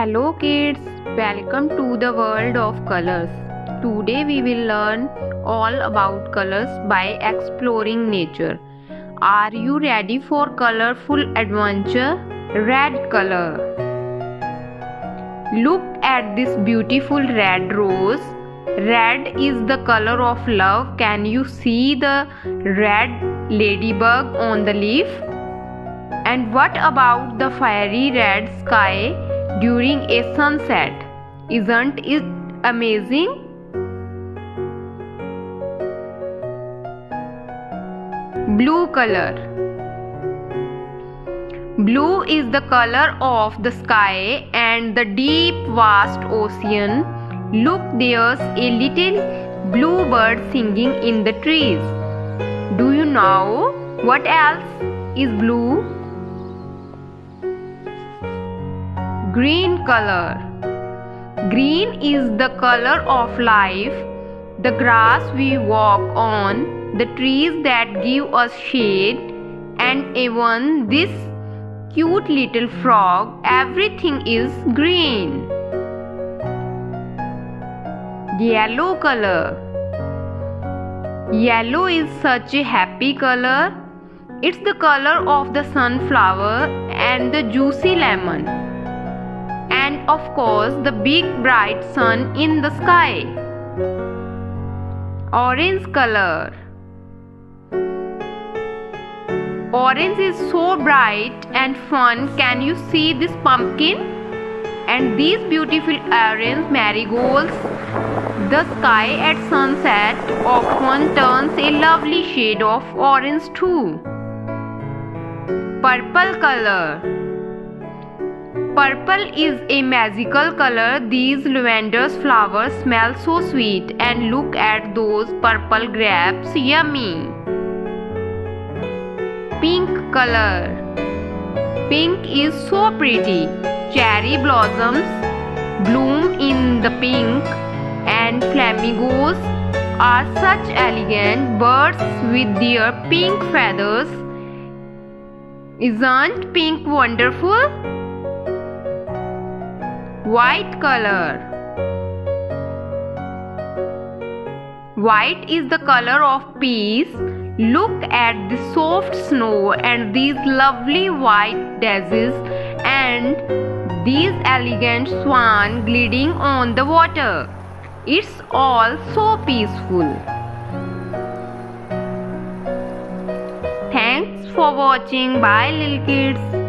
Hello kids, welcome to the world of colors. Today we will learn all about colors by exploring nature. Are you ready for colorful adventure? Red color. Look at this beautiful red rose. Red is the color of love. Can you see the red ladybug on the leaf? And what about the fiery red sky during a sunset? Isn't it amazing? Blue color. Blue is the color of the sky and the deep vast ocean. Look, there's a little bluebird singing in the trees. Do you know what else is blue? Green color. Green is the color of life. The grass we walk on, the trees that give us shade, and even this cute little frog, everything is green. Yellow color. Yellow is such a happy color. It's the color of the sunflower and the juicy lemon. And of course, the big bright sun in the sky. Orange color. Orange is so bright and fun. Can you see this pumpkin? And these beautiful orange marigolds. The sky at sunset often turns a lovely shade of orange too. Purple color. Purple is a magical color. These lavender flowers smell so sweet, and look at those purple grapes, yummy. Pink color. Pink is so pretty. Cherry blossoms bloom in the pink, and flamingos are such elegant birds with their pink feathers. Isn't pink wonderful? White color. White is the color of peace. Look at the soft snow and these lovely white daisies and these elegant swans gliding on the water. It's all so peaceful. Thanks for watching. Bye little kids.